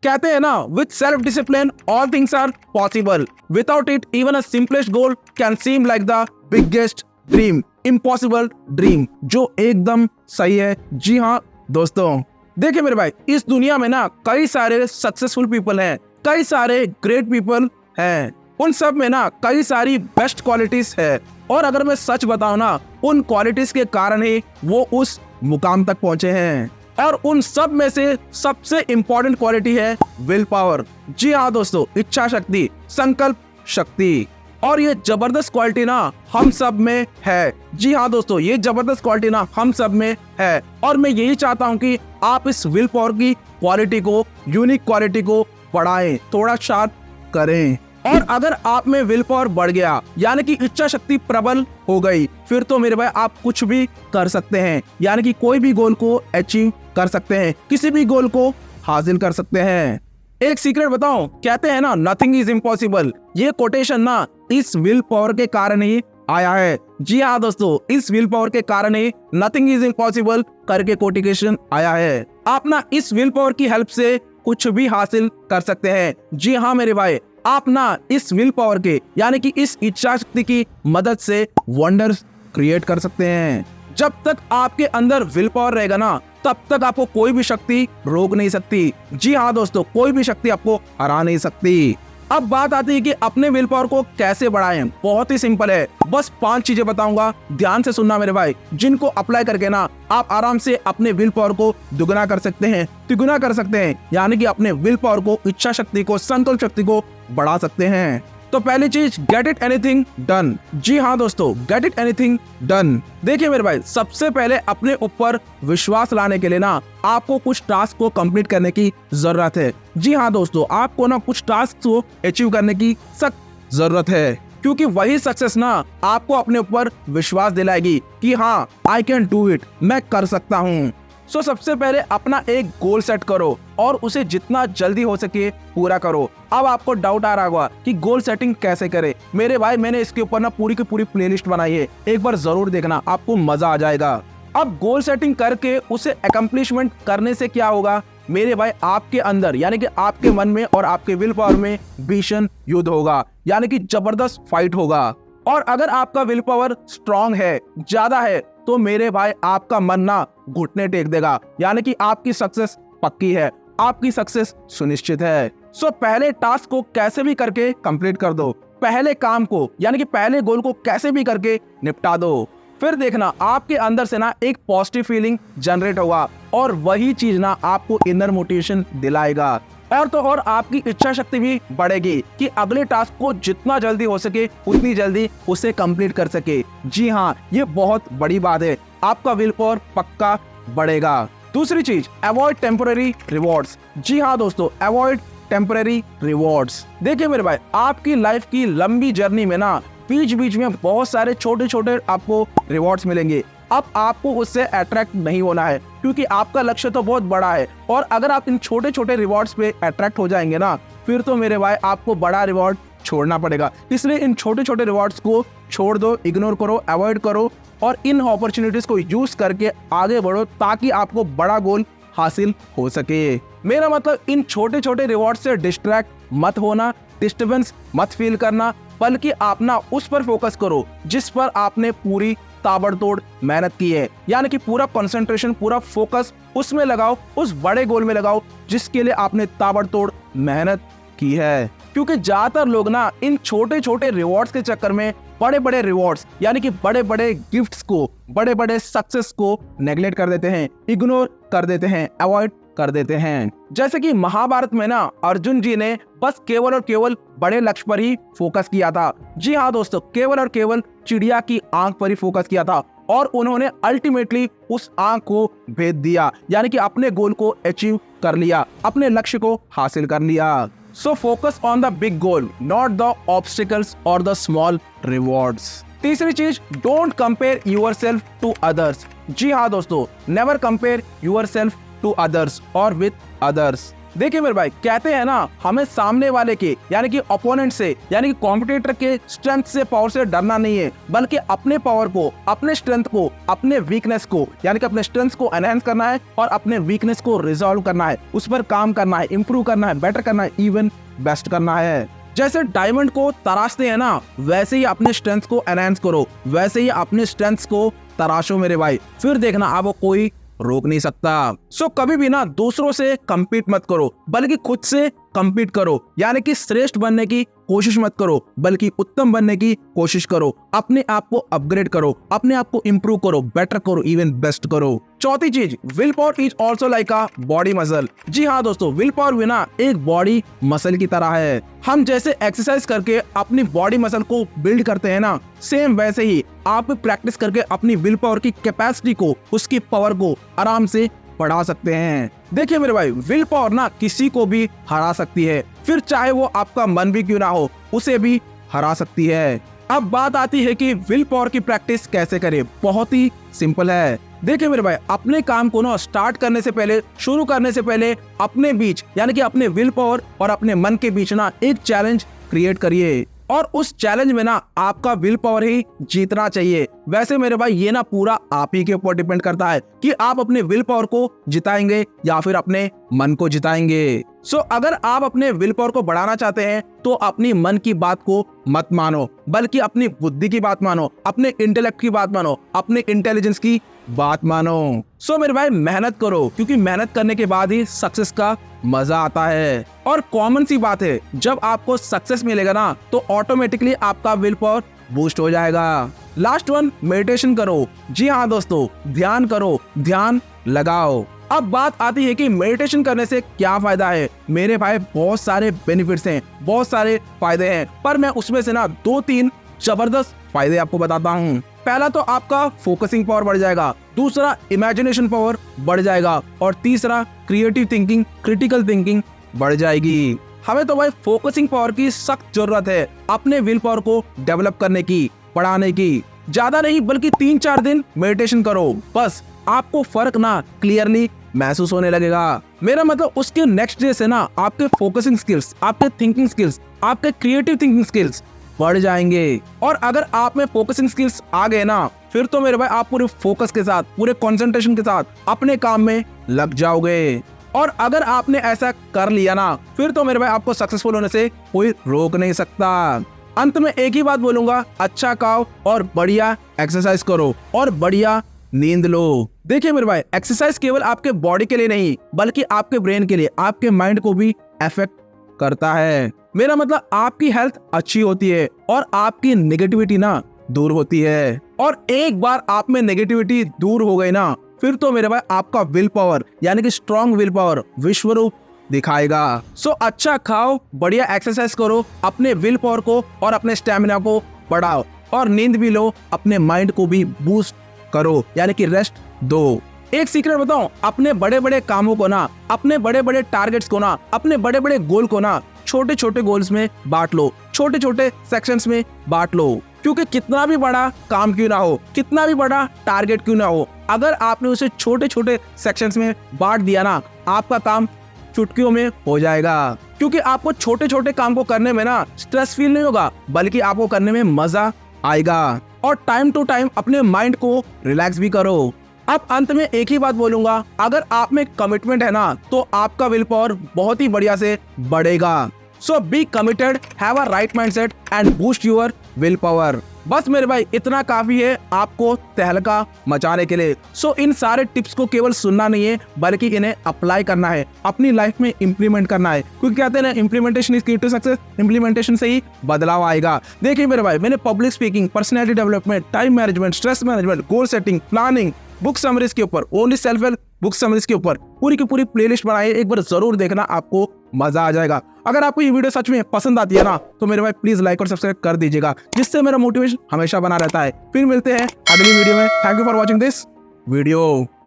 कहते हैं ना, with self discipline all things are possible, without it even a simplest goal can seem like the biggest dream, impossible dream, जो एकदम सही है। जी हाँ दोस्तों, देखिए मेरे भाई, इस दुनिया में ना कई सारे सक्सेसफुल पीपल हैं, कई सारे ग्रेट पीपल हैं, उन सब में ना कई सारी बेस्ट क्वालिटीज है, और अगर मैं सच बताऊं ना, उन क्वालिटीज के कारण ही वो उस मुकाम तक पहुंचे हैं, और उन सब में से सबसे इंपॉर्टेंट क्वालिटी है विल पावर। जी हाँ दोस्तों, इच्छा शक्ति, संकल्प शक्ति, और ये जबरदस्त क्वालिटी ना हम सब में है। जी हाँ दोस्तों, ये जबरदस्त क्वालिटी ना हम सब में है, और मैं यही चाहता हूँ कि आप इस विल पावर की क्वालिटी को, यूनिक क्वालिटी को बढ़ाएं, थोड़ा शार्प करें। और अगर आप में विल पावर बढ़ गया, यानी कि इच्छा शक्ति प्रबल हो गई, फिर तो मेरे भाई आप कुछ भी कर सकते हैं, यानी कि कोई भी गोल को अचीव कर सकते हैं, किसी भी गोल को हासिल कर सकते हैं। एक सीक्रेट बताऊं, कहते हैं ना, नथिंग इज इम्पॉसिबल, ये कोटेशन ना इस विल पावर के कारण ही आया है। जी हाँ दोस्तों, इस विल पावर के कारण ही नथिंग इज इम्पॉसिबल करके कोटेशन आया है। आप ना इस विल पावर की हेल्प से कुछ भी हासिल कर सकते हैं। जी हाँ मेरे भाई, आप ना इस विल पावर के, यानी कि इस इच्छा शक्ति की मदद से वंडर्स क्रिएट कर सकते हैं। जब तक आपके अंदर विल पावर रहेगा ना, तब तक आपको कोई भी शक्ति रोक नहीं सकती। जी हाँ दोस्तों, कोई भी शक्ति आपको हरा नहीं सकती। अब बात आती है कि अपने विल पावर को कैसे बढ़ाएं। बहुत ही सिंपल है, बस 5 चीजें बताऊंगा, ध्यान से सुनना मेरे भाई, जिनको अप्लाई करके ना आप आराम से अपने विल पावर को दुगना कर सकते हैं, तिगुना कर सकते हैं, यानी कि अपने विल पावर को, इच्छा शक्ति को, संकल्प शक्ति को बढ़ा सकते हैं। तो पहली चीज, गेट इट एनीथिंग डन। जी हाँ दोस्तों, गेट इट एनीथिंग डन। देखिए मेरे भाई, सबसे पहले अपने ऊपर विश्वास लाने के लिए ना आपको कुछ टास्क को कंप्लीट करने की जरूरत है। जी हाँ दोस्तों, आपको ना कुछ टास्क को अचीव करने की सख्त जरूरत है, क्योंकि वही सक्सेस ना आपको अपने ऊपर विश्वास दिलाएगी कि हाँ, आई कैन डू इट, मैं कर सकता हूँ। सो सबसे पहले अपना एक गोल सेट करो और उसे जितना जल्दी हो सके पूरा करो। अब आपको डाउट आ रहा होगा कि गोल सेटिंग कैसे करें। मेरे भाई, मैंने इसके ऊपर ना पूरी की पूरी प्लेलिस्ट बनाई है, एक बार जरूर देखना, आपको मजा आ जाएगा। अब गोल सेटिंग करके उसे अकम्प्लिशमेंट करने से क्या होगा मेरे भाई, आपके अंदर, यानी कि आपके मन में और आपके विल पावर में भीषण युद्ध होगा, यानी कि जबरदस्त फाइट होगा। और अगर आपका विल पावर स्ट्रांग है, ज्यादा है, तो मेरे भाई आपका मन ना घुटने टेक देगा, यानी कि आपकी सक्सेस पक्की है, आपकी सक्सेस सुनिश्चित है। सो पहले टास्क को कैसे भी करके कंप्लीट कर दो, पहले काम को, यानी कि पहले गोल को कैसे भी करके निपटा दो। फिर देखना आपके अंदर से ना एक पॉजिटिव फीलिंग जनरेट होगा, और वही चीज ना आपको इनर मोटिवेशन दिलाएगा, और तो और आपकी इच्छा शक्ति भी बढ़ेगी कि अगले टास्क को जितना जल्दी हो सके उतनी जल्दी उसे कंप्लीट कर सके। जी हाँ, ये बहुत बड़ी बात है, आपका विल पावर पक्का बढ़ेगा। दूसरी चीज, अवॉइड टेम्पररी रिवॉर्ड्स। जी हाँ दोस्तों, अवॉइड टेम्पररी रिवॉर्ड्स। देखिए मेरे भाई, आपकी लाइफ की लंबी जर्नी में ना बीच बीच में बहुत सारे छोटे छोटे आपको रिवॉर्ड्स मिलेंगे। अब आपको उससे अट्रैक्ट नहीं होना है, क्योंकि आपका लक्ष्य तो बहुत बड़ा है, और अगर आप इन छोटे छोटे रिवॉर्ड्स पे अट्रैक्ट हो जाएंगे ना, फिर तो मेरे भाई आपको बड़ा रिवॉर्ड छोड़ना पड़ेगा। इसलिए इन छोटे छोटे रिवॉर्ड्स को छोड़ दो, इग्नोर करो, अवॉइड करो, और इन अपॉर्चुनिटीज को यूज करके आगे बढ़ो, ताकि आपको बड़ा गोल हासिल हो सके। मेरा मतलब, इन छोटे छोटे रिवॉर्ड से डिस्ट्रैक्ट मत होना, डिस्टर्बेंस मत फील करना, बल्कि आप ना उस पर फोकस करो जिस पर आपने पूरी ताबड़तोड़ मेहनत की है, यानी कि पूरा कंसंट्रेशन, पूरा फोकस उसमें लगाओ, उस बड़े गोल में लगाओ जिसके लिए आपने ताबड़तोड़ मेहनत की है। क्योंकि ज्यादातर लोग ना इन छोटे छोटे रिवॉर्ड्स के चक्कर में बड़े बड़े रिवॉर्ड्स, यानी कि बड़े बड़े गिफ्ट्स को, बड़े बड़े सक्सेस को नेग्लेक्ट कर देते हैं, इग्नोर कर देते हैं, अवॉइड कर देते हैं। जैसे कि महाभारत में ना अर्जुन जी ने बस केवल और केवल बड़े लक्ष्य पर ही फोकस किया था। जी हाँ दोस्तों, केवल और केवल चिड़िया की आंख पर ही फोकस किया था, और उन्होंने अल्टीमेटली उस आंख को भेद दिया, यानी कि अपने गोल को अचीव कर लिया, अपने लक्ष्य को हासिल कर लिया। So focus on the big goal, not the obstacles और द स्मॉल रिवॉर्ड्स। तीसरी चीज, don't compare yourself to others. जी हाँ दोस्तों, never compare yourself to others और विद अदर्स। देखिए मेरे भाई, कहते हैं ना, हमें सामने वाले के यानी कि ओपोनेंट से यानी कि कॉम्पिटिटर के स्ट्रेंथ से, पावर से डरना नहीं है, बल्कि अपने पावर को, अपने स्ट्रेंथ को, अपने वीकनेस को यानी कि अपने स्ट्रेंथ को एनहांस करना है और अपने वीकनेस को रिजॉल्व करना है, उस पर काम करना है, इंप्रूव करना है, बेटर करना है, इवन बेस्ट करना है। जैसे डायमंड को तराशते हैं ना, वैसे ही अपने स्ट्रेंथ को एनहांस करो, वैसे ही अपने स्ट्रेंथ को तराशो मेरे भाई, फिर देखना आपको कोई रोक नहीं सकता। सो कभी भी ना दूसरों से compete मत करो, बल्कि खुद से compete करो, यानी कि श्रेष्ठ बनने की कोशिश मत करो, बल्कि उत्तम बनने की कोशिश करो। अपने आप को अपग्रेड करो, अपने आप को इंप्रूव करो, बेटर करो, इवन बेस्ट करो। चौथी चीज, will power is also like a body muscle. जी हाँ दोस्तों, विल पावर भी ना एक बॉडी मसल की तरह है। हम जैसे एक्सरसाइज करके अपनी बॉडी मसल को बिल्ड करते हैं ना, सेम वैसे ही आप प्रैक्टिस करके अपनी विल पावर की कैपेसिटी को, उसकी पावर को आराम से बढ़ा सकते हैं। देखिए मेरे भाई, विल पावर ना किसी को भी हरा सकती है, फिर चाहे वो आपका मन भी क्यों ना हो, उसे भी हरा सकती है। अब बात आती है कि विल पावर की प्रैक्टिस कैसे करें। बहुत ही सिंपल है। देखिए मेरे भाई, अपने काम को ना स्टार्ट करने से पहले, शुरू करने से पहले अपने बीच यानी कि अपने विल पावर और अपने मन के बीच ना एक चैलेंज क्रिएट करिए, और उस चैलेंज में ना आपका विल पावर ही जीतना चाहिए। वैसे मेरे भाई, ये ना पूरा आप ही के ऊपर डिपेंड करता है कि आप अपने विल पावर को जिताएंगे या फिर अपने मन को जिताएंगे। सो अगर आप अपने विल पावर को बढ़ाना चाहते हैं तो अपनी मन की बात को मत मानो, बल्कि अपनी बुद्धि की बात मानो, अपने इंटेलेक्ट की बात मानो, अपने इंटेलिजेंस की बात मानो। सो मेरे भाई, मेहनत करो, क्योंकि मेहनत करने के बाद ही सक्सेस का मजा आता है। और कॉमन सी बात है, जब आपको सक्सेस मिलेगा ना, तो ऑटोमेटिकली आपका विल पावर बूस्ट हो जाएगा। लास्ट वन, मेडिटेशन करो। जी हाँ दोस्तों, ध्यान करो, ध्यान लगाओ। अब बात आती है कि मेडिटेशन करने से क्या फायदा है। मेरे भाई, बहुत सारे बेनिफिट्स हैं, बहुत सारे फायदे हैं, पर मैं उसमें से ना 2-3 जबरदस्त फायदे आपको बताता हूँ। पहला तो आपका फोकसिंग पावर बढ़ जाएगा, दूसरा इमेजिनेशन पावर बढ़ जाएगा, और तीसरा क्रिएटिव थिंकिंग, क्रिटिकल थिंकिंग बढ़ जाएगी। हमें तो भाई फोकसिंग पावर की सख्त जरूरत है, अपने विल पावर को डेवलप करने की, बढ़ाने की। ज्यादा नहीं, बल्कि 3-4 दिन मेडिटेशन करो, बस आपको फर्क ना क्लियरली महसूस होने लगेगा। मेरा मतलब उसके नेक्स्ट डे से ना आपके फोकसिंग स्किल्स, आपके थिंकिंग स्किल्स, आपके क्रिएटिव थिंकिंग स्किल्स बढ़ जाएंगे। और अगर आप में फोकसिंग स्किल्स आ गए ना, फिर तो मेरे भाई आप पूरे फोकस के साथ, पूरे कंसंट्रेशन के साथ अपने काम में लग जाओगे। और अगर आपने ऐसा कर लिया ना, फिर तो मेरे भाई आपको सक्सेसफुल होने से कोई रोक नहीं सकता। अंत में एक ही बात बोलूंगा, अच्छा खाओ और बढ़िया एक्सरसाइज करो और बढ़िया नींद लो। देखिए मेरे भाई, एक्सरसाइज केवल आपके बॉडी के लिए नहीं, बल्कि आपके ब्रेन के लिए, आपके माइंड को भी अफेक्ट करता है। मेरा मतलब आपकी हेल्थ अच्छी होती है और आपकी नेगेटिविटी ना दूर होती है। और एक बार आप में नेगेटिविटी दूर हो गई ना, फिर तो मेरे भाई आपका विल पावर यानी कि स्ट्रॉन्ग विल पावर विश्व रूप दिखाएगा। सो अच्छा खाओ, बढ़िया एक्सरसाइज करो, अपने विल पावर को और अपने स्टेमिना को बढ़ाओ, और नींद भी लो, अपने माइंड को भी बूस्ट करो, यानी कि रेस्ट दो। एक सीक्रेट बताऊं, अपने बड़े बड़े कामों को ना, अपने बड़े बड़े टारगेट्स को ना, अपने बड़े बड़े गोल को ना छोटे छोटे गोल्स में बांट लो, छोटे छोटे सेक्शंस में बांट लो। क्योंकि कितना भी बड़ा काम क्यों ना हो, कितना भी बड़ा टारगेट क्यों ना हो, अगर आपने उसे छोटे छोटे सेक्शंस में बांट दिया ना, आपका काम चुटकियों में हो जाएगा। क्योंकि आपको छोटे छोटे काम को करने में ना स्ट्रेस फील नहीं होगा, बल्कि आपको करने में मजा आएगा। और टाइम टू टाइम अपने माइंड को रिलैक्स भी करो। अब अंत में एक ही बात बोलूंगा, अगर आप में कमिटमेंट है ना, तो आपका विल पावर बहुत ही बढ़िया से बढ़ेगा। So be committed, have a right mindset and boost your will power. बस मेरे भाई, इतना काफी है आपको तहलका मचाने के लिए। सो इन सारे टिप्स को केवल सुनना नहीं है, बल्कि इन्हें अप्लाई करना है, अपनी लाइफ में इम्प्लीमेंट करना है। क्योंकि कहते हैं ना, इम्प्लीमेंटेशन इज की टू सक्सेस, इम्प्लीमेंटेशन से ही बदलाव आएगा। देखिए मेरे भाई, मैंने public speaking, personality development, time management, stress management, goal setting, planning, book summaries के ऊपर, only self help book summaries के ऊपर पूरी की पूरी प्लेलिस्ट बनाई है। एक बार जरूर देखना, आपको मजा आ जाएगा। अगर आपको ये वीडियो सच में पसंद आती है ना, तो मेरे भाई प्लीज लाइक और सब्सक्राइब कर दीजिएगा, जिससे मेरा मोटिवेशन हमेशा बना रहता है। फिर मिलते हैं अगली वीडियो में। Thank you for watching this video.